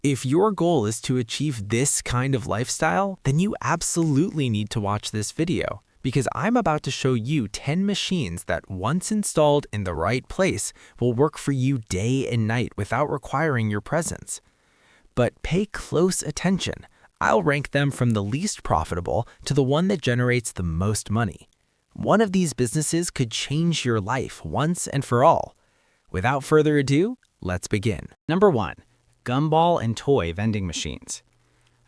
If your goal is to achieve this kind of lifestyle, then you absolutely need to watch this video, because I'm about to show you 10 machines that, once installed in the right place, will work for you day and night without requiring your presence. But pay close attention. I'll rank them from the least profitable to the one that generates the most money. One of these businesses could change your life once and for all. Without further ado, let's begin. Number 1. Gumball and toy vending machines.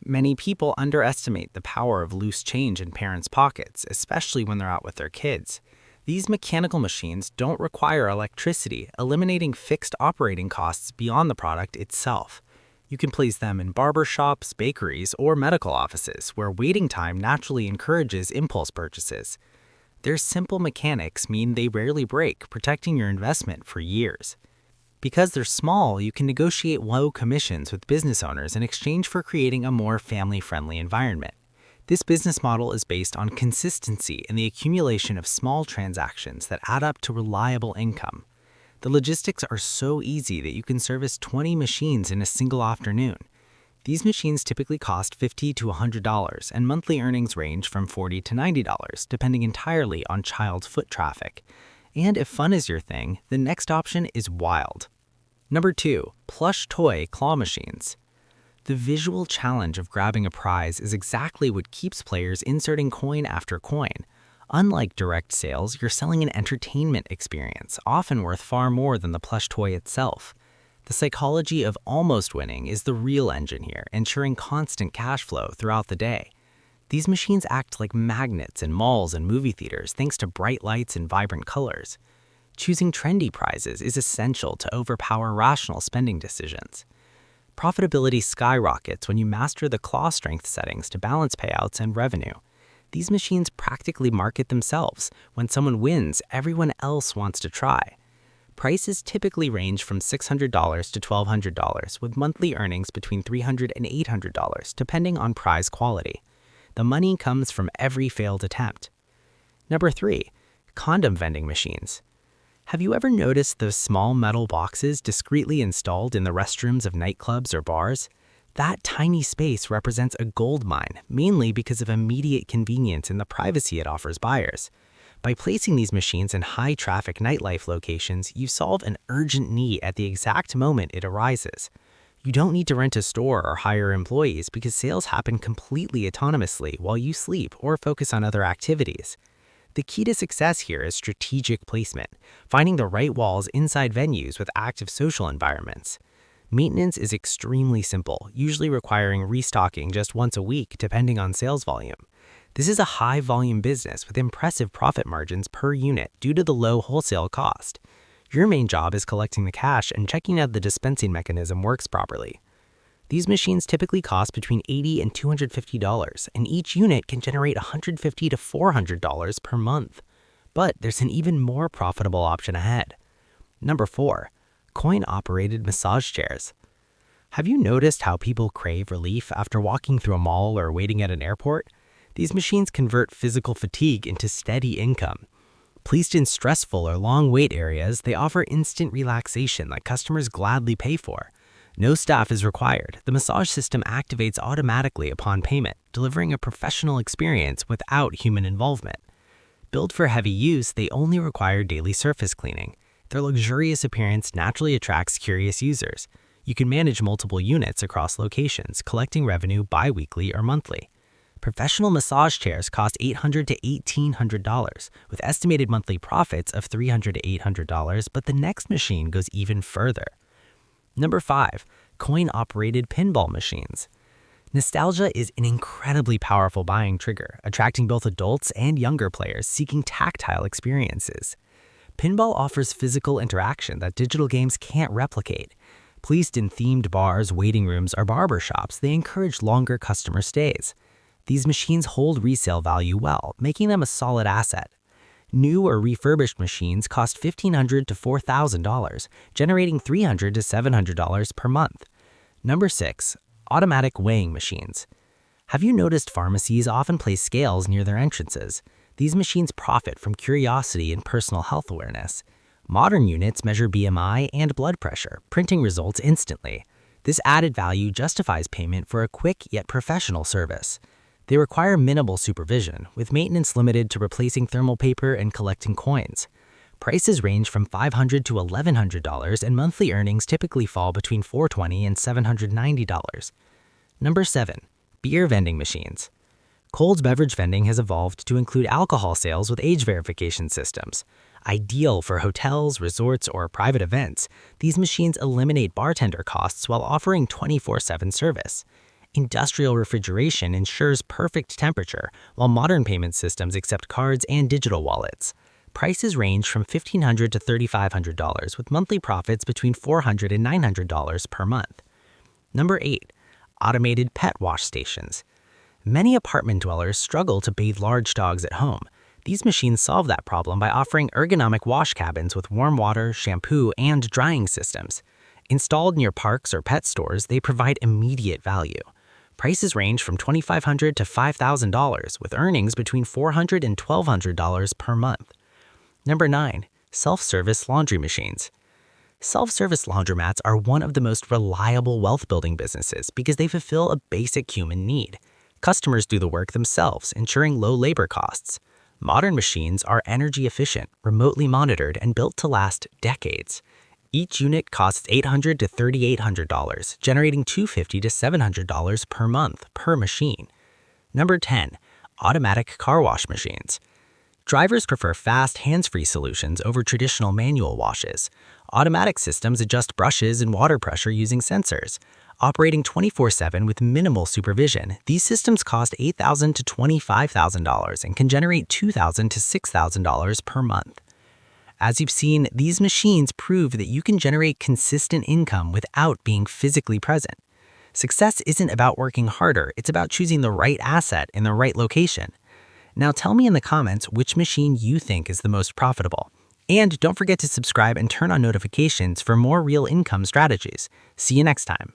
Many people underestimate the power of loose change in parents' pockets, especially when they're out with their kids. These mechanical machines don't require electricity, eliminating fixed operating costs beyond the product itself. You can place them in barber shops, bakeries, or medical offices, where waiting time naturally encourages impulse purchases. Their simple mechanics mean they rarely break, protecting your investment for years. Because they're small, you can negotiate low commissions with business owners in exchange for creating a more family-friendly environment. This business model is based on consistency and the accumulation of small transactions that add up to reliable income. The logistics are so easy that you can service 20 machines in a single afternoon. These machines typically cost $50 to $100, and monthly earnings range from $40 to $90, depending entirely on child foot traffic. And if fun is your thing, the next option is wild. Number 2. Plush toy claw machines. The visual challenge of grabbing a prize is exactly what keeps players inserting coin after coin. Unlike direct sales, you're selling an entertainment experience, often worth far more than the plush toy itself. The psychology of almost winning is the real engine here, ensuring constant cash flow throughout the day. These machines act like magnets in malls and movie theaters thanks to bright lights and vibrant colors. Choosing trendy prizes is essential to overpower rational spending decisions. Profitability skyrockets when you master the claw strength settings to balance payouts and revenue. These machines practically market themselves. When someone wins, everyone else wants to try. Prices typically range from $600 to $1,200, with monthly earnings between $300 and $800, depending on prize quality. The money comes from every failed attempt. Number 3. Condom vending machines. Have you ever noticed those small metal boxes discreetly installed in the restrooms of nightclubs or bars? That tiny space represents a gold mine, mainly because of immediate convenience and the privacy it offers buyers. By placing these machines in high-traffic nightlife locations, you solve an urgent need at the exact moment it arises. You don't need to rent a store or hire employees because sales happen completely autonomously while you sleep or focus on other activities. The key to success here is strategic placement, finding the right walls inside venues with active social environments. Maintenance is extremely simple, usually requiring restocking just once a week depending on sales volume. This is a high-volume business with impressive profit margins per unit due to the low wholesale cost. Your main job is collecting the cash and checking out the dispensing mechanism works properly. These machines typically cost between $80 and $250, and each unit can generate $150 to $400 per month. But there's an even more profitable option ahead. Number 4. Coin-operated massage chairs. Have you noticed how people crave relief after walking through a mall or waiting at an airport? These machines convert physical fatigue into steady income. Placed in stressful or long wait areas, they offer instant relaxation that customers gladly pay for. No staff is required. The massage system activates automatically upon payment, delivering a professional experience without human involvement. Built for heavy use, they only require daily surface cleaning. Their luxurious appearance naturally attracts curious users. You can manage multiple units across locations, collecting revenue bi-weekly or monthly. Professional massage chairs cost $800 to $1,800, with estimated monthly profits of $300 to $800, but the next machine goes even further. Number 5. Coin-operated pinball machines. Nostalgia is an incredibly powerful buying trigger, attracting both adults and younger players seeking tactile experiences. Pinball offers physical interaction that digital games can't replicate. Placed in themed bars, waiting rooms, or barber shops, they encourage longer customer stays. These machines hold resale value well, making them a solid asset. New or refurbished machines cost $1,500 to $4,000, generating $300 to $700 per month. Number 6. Automatic weighing machines. Have you noticed pharmacies often place scales near their entrances? These machines profit from curiosity and personal health awareness. Modern units measure BMI and blood pressure, printing results instantly. This added value justifies payment for a quick yet professional service. They require minimal supervision, with maintenance limited to replacing thermal paper and collecting coins. Prices range from $500 to $1,100, and monthly earnings typically fall between $420 and $790. Number 7. Beer vending machines. Cold beverage vending has evolved to include alcohol sales with age verification systems. Ideal for hotels, resorts, or private events, these machines eliminate bartender costs while offering 24/7 service. Industrial refrigeration ensures perfect temperature, while modern payment systems accept cards and digital wallets. Prices range from $1,500 to $3,500, with monthly profits between $400 and $900 per month. Number 8. Automated pet wash stations. Many apartment dwellers struggle to bathe large dogs at home. These machines solve that problem by offering ergonomic wash cabins with warm water, shampoo, and drying systems. Installed near parks or pet stores, they provide immediate value. Prices range from $2,500 to $5,000, with earnings between $400 and $1,200 per month. Number 9. Self-service laundry machines. Self-service laundromats are one of the most reliable wealth-building businesses because they fulfill a basic human need. Customers do the work themselves, ensuring low labor costs. Modern machines are energy efficient, remotely monitored, and built to last decades. Each unit costs $800 to $3,800, generating $250 to $700 per month per machine. Number 10. Automatic car wash machines. Drivers prefer fast, hands-free solutions over traditional manual washes. Automatic systems adjust brushes and water pressure using sensors. Operating 24/7 with minimal supervision, these systems cost $8,000 to $25,000 and can generate $2,000 to $6,000 per month. As you've seen, these machines prove that you can generate consistent income without being physically present. Success isn't about working harder, it's about choosing the right asset in the right location. Now tell me in the comments which machine you think is the most profitable. And don't forget to subscribe and turn on notifications for more real income strategies. See you next time.